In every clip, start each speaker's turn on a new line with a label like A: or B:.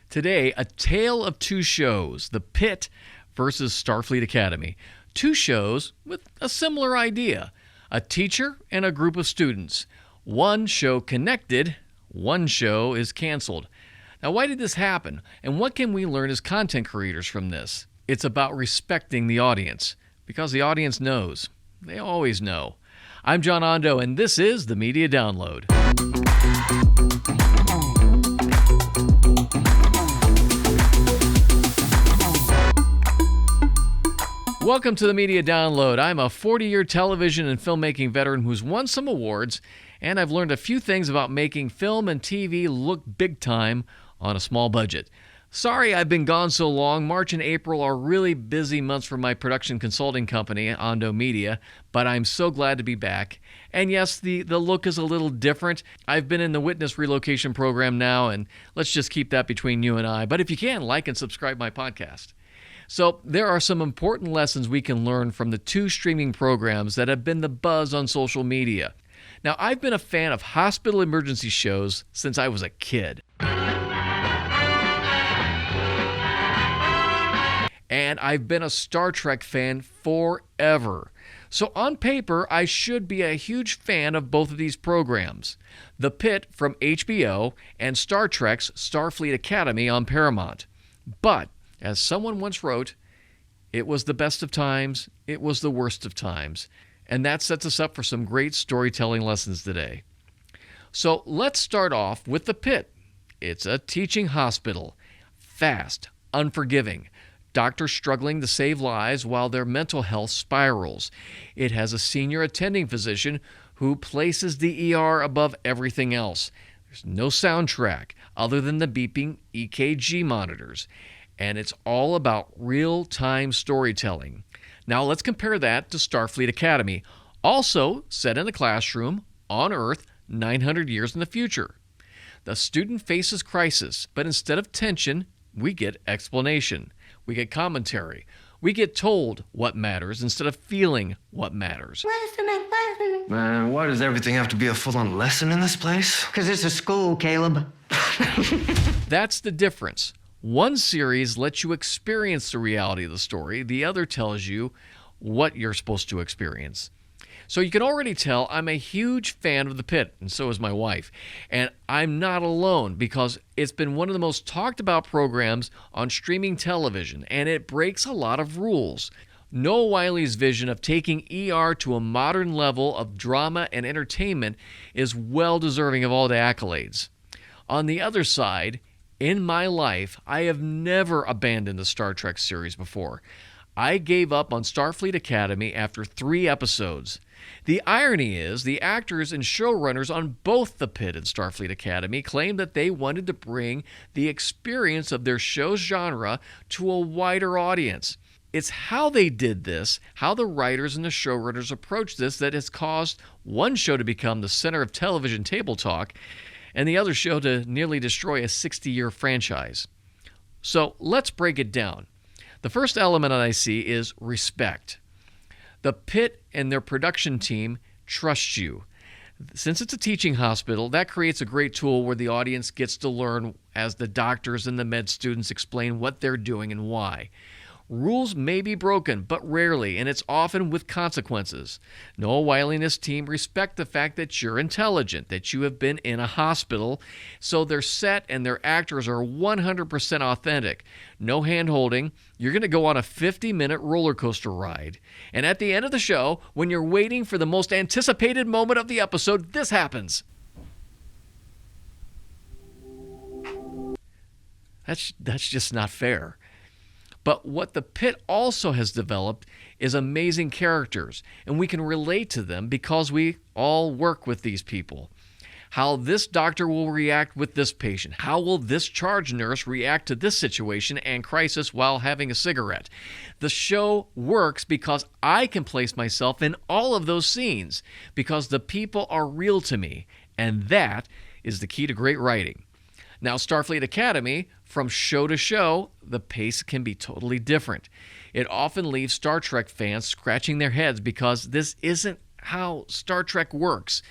A: Today, a tale of two shows, The Pitt versus Starfleet Academy. Two shows with a similar idea, a teacher and a group of students. One show connected, one show is canceled. Now, why did this happen? And what can we learn as content creators from this? It's about respecting the audience, because the audience knows. They always know. I'm John Ondo, and this is the Media Download. Welcome to the Media Download. I'm a 40-year television and filmmaking veteran who's won some awards, and I've learned a few things about making film and TV look big time on a small budget. Sorry I've been gone so long. March and April are really busy months for my production consulting company, Ondo Media, but I'm so glad to be back. And yes, the look is a little different. I've been in the Witness Relocation Program now, and let's just keep that between you and I. But if you can, like and subscribe my podcast. So there are some important lessons we can learn from the two streaming programs that have been the buzz on social media. Now, I've been a fan of hospital emergency shows since I was a kid. And I've been a Star Trek fan forever. So on paper, I should be a huge fan of both of these programs. The Pitt from HBO and Star Trek's Starfleet Academy on Paramount. But as someone once wrote, it was the best of times, it was the worst of times. And that sets us up for some great storytelling lessons today. So let's start off with The Pitt. It's a teaching hospital. Fast, unforgiving. Doctors struggling to save lives while their mental health spirals. It has a senior attending physician who places the ER above everything else. There's no soundtrack other than the beeping EKG monitors. And it's all about real-time storytelling. Now let's compare that to Starfleet Academy, also set in a classroom on Earth 900 years in the future. The student faces crisis, but instead of tension, we get explanation. We get commentary. We get told what matters instead of feeling what matters.
B: Man, why does everything have to be a full-on lesson in this place?
C: Because it's a school, Caleb.
A: That's the difference. One series lets you experience the reality of the story. The other tells you what you're supposed to experience. So you can already tell I'm a huge fan of The Pitt, and so is my wife. And I'm not alone, because it's been one of the most talked about programs on streaming television, and it breaks a lot of rules. Noah Wiley's vision of taking ER to a modern level of drama and entertainment is well deserving of all the accolades. On the other side, in my life, I have never abandoned a Star Trek series before. I gave up on Starfleet Academy after 3 episodes. The irony is, the actors and showrunners on both The Pitt and Starfleet Academy claimed that they wanted to bring the experience of their show's genre to a wider audience. It's how they did this, how the writers and the showrunners approached this, that has caused one show to become the center of television table talk, and the other show to nearly destroy a 60-year franchise. So let's break it down. The first element I see is respect. The Pitt and their production team trust you. Since it's a teaching hospital, that creates a great tool where the audience gets to learn as the doctors and the med students explain what they're doing and why. Rules may be broken, but rarely, and it's often with consequences. Noah Wiley and his team respect the fact that you're intelligent, that you have been in a hospital, so their set and their actors are 100% authentic. No hand-holding. You're going to go on a 50-minute roller coaster ride. And at the end of the show, when you're waiting for the most anticipated moment of the episode, this happens. That's just not fair. But what The Pitt also has developed is amazing characters, and we can relate to them because we all work with these people. How this doctor will react with this patient. How will this charge nurse react to this situation and crisis while having a cigarette? The show works because I can place myself in all of those scenes, because the people are real to me, and that is the key to great writing. Now, Starfleet Academy, from show to show, the pace can be totally different. It often leaves Star Trek fans scratching their heads because this isn't how Star Trek works.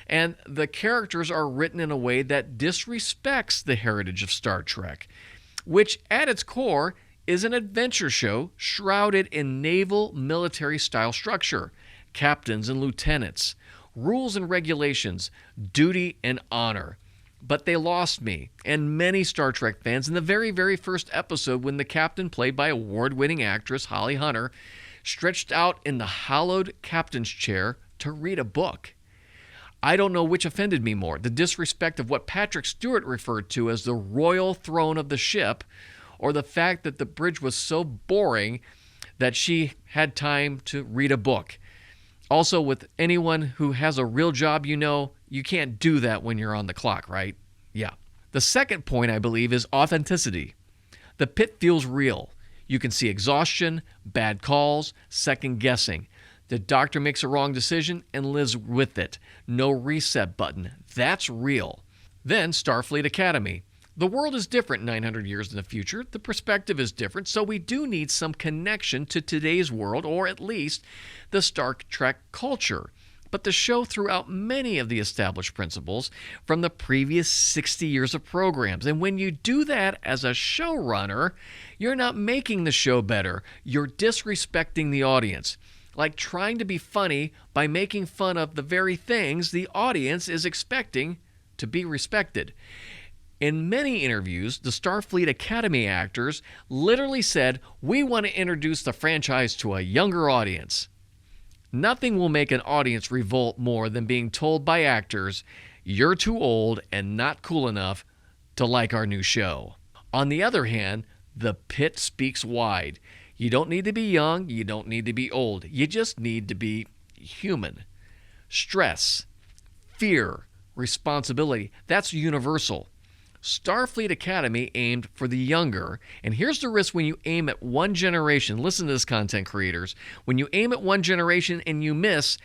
A: And the characters are written in a way that disrespects the heritage of Star Trek. which at its core is an adventure show shrouded in naval military style structure, captains and lieutenants, rules and regulations, duty and honor. But they lost me and many Star Trek fans in the very, very first episode when the captain, played by award-winning actress Holly Hunter, stretched out in the hallowed captain's chair to read a book. I don't know which offended me more, the disrespect of what Patrick Stewart referred to as the royal throne of the ship, or the fact that the bridge was so boring that she had time to read a book. Also, with anyone who has a real job, you can't do that when you're on the clock, right? Yeah. The second point, I believe, is authenticity. The Pitt feels real. You can see exhaustion, bad calls, second guessing. The doctor makes a wrong decision and lives with it. No reset button. That's real. Then Starfleet Academy. The world is different 900 years in the future. The perspective is different, so we do need some connection to today's world, or at least the Star Trek culture. But the show threw out many of the established principles from the previous 60 years of programs. And when you do that as a showrunner, you're not making the show better. You're disrespecting the audience. Like trying to be funny by making fun of the very things the audience is expecting to be respected. In many interviews, the Starfleet Academy actors literally said, "We want to introduce the franchise to a younger audience." Nothing will make an audience revolt more than being told by actors, "You're too old and not cool enough to like our new show." On the other hand, the Pitt speaks wide. You don't need to be young, you don't need to be old. You just need to be human. Stress, fear, responsibility, that's universal. Starfleet Academy aimed for the younger, and here's the risk when you aim at one generation. Listen to this, content creators. When you aim at one generation and you miss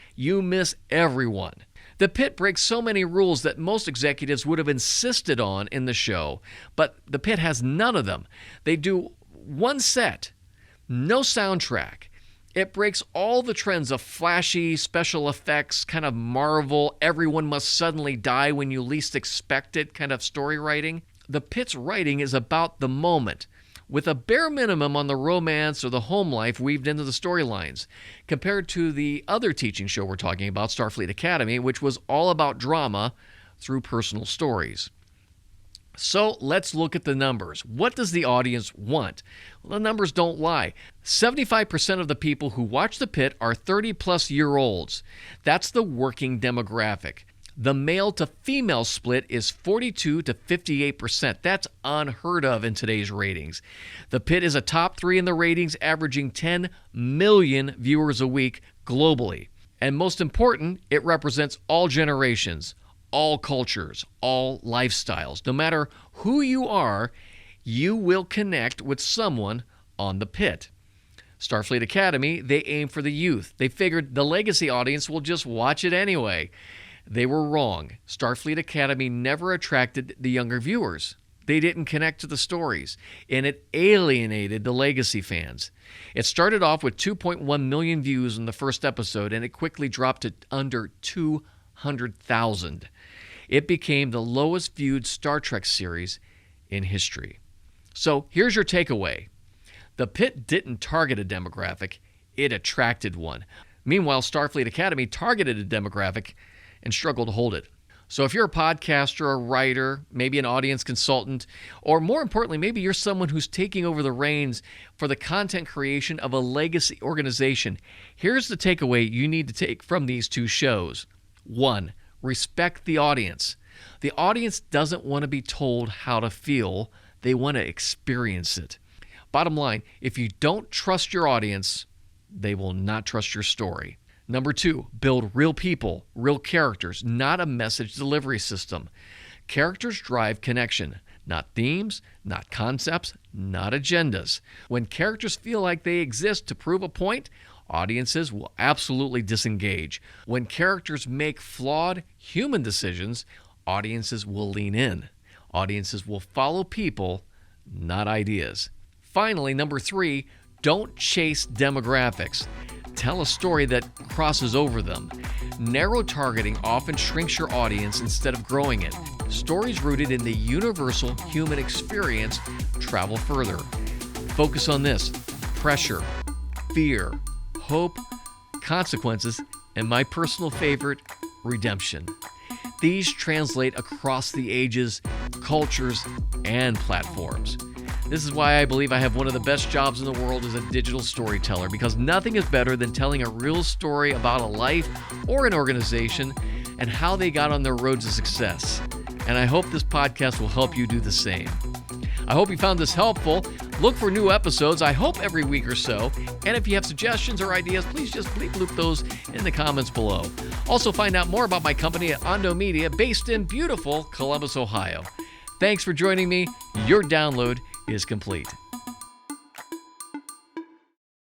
A: everyone. The Pitt breaks so many rules that most executives would have insisted on in the show, but the Pitt has none of them. They do one set, no soundtrack. It breaks all the trends of flashy special effects, kind of Marvel, everyone must suddenly die when you least expect it kind of story writing. The Pitt's writing is about the moment, with a bare minimum on the romance or the home life weaved into the storylines, compared to the other teaching show we're talking about, Starfleet Academy, which was all about drama through personal stories. So let's look at the numbers. What does the audience want? Well, the numbers don't lie. 75% of the people who watch The Pitt are 30-plus-year-olds. That's the working demographic. The male to female split is 42 to 58%. That's unheard of in today's ratings. The Pitt is a top 3 in the ratings, averaging 10 million viewers a week globally. And most important, it represents all generations, all cultures, all lifestyles. No matter who you are, you will connect with someone on The Pitt. Starfleet Academy, they aim for the youth. They figured the legacy audience will just watch it anyway. They were wrong. Starfleet Academy never attracted the younger viewers. They didn't connect to the stories, and it alienated the legacy fans. It started off with 2.1 million views in the first episode, and it quickly dropped to under 200,000. It became the lowest viewed Star Trek series in history. So here's your takeaway. The Pitt didn't target a demographic, it attracted one. Meanwhile, Starfleet Academy targeted a demographic and struggled to hold it. So if you're a podcaster, a writer, maybe an audience consultant, or more importantly, maybe you're someone who's taking over the reins for the content creation of a legacy organization, here's the takeaway you need to take from these two shows. 1, respect the audience. The audience doesn't want to be told how to feel. They want to experience it. Bottom line, if you don't trust your audience, they will not trust your story. Number 2, build real people, real characters, not a message delivery system. Characters drive connection, not themes, not concepts, not agendas. When characters feel like they exist to prove a point, audiences will absolutely disengage. When characters make flawed human decisions, audiences will lean in. Audiences will follow people, not ideas. Finally, number 3, Don't chase demographics. Tell a story that crosses over them. Narrow targeting often shrinks your audience instead of growing it. Stories rooted in the universal human experience travel further. Focus on this: pressure, fear, hope, consequences, and my personal favorite, redemption. These translate across the ages, cultures, and platforms. This is why I believe I have one of the best jobs in the world as a digital storyteller, because nothing is better than telling a real story about a life or an organization and how they got on their road to success. And I hope this podcast will help you do the same. I hope you found this helpful. Look for new episodes, I hope every week or so. And if you have suggestions or ideas, please just bleep loop those in the comments below. Also, find out more about my company at Ondo Media, based in beautiful Columbus, Ohio. Thanks for joining me. Your download is complete.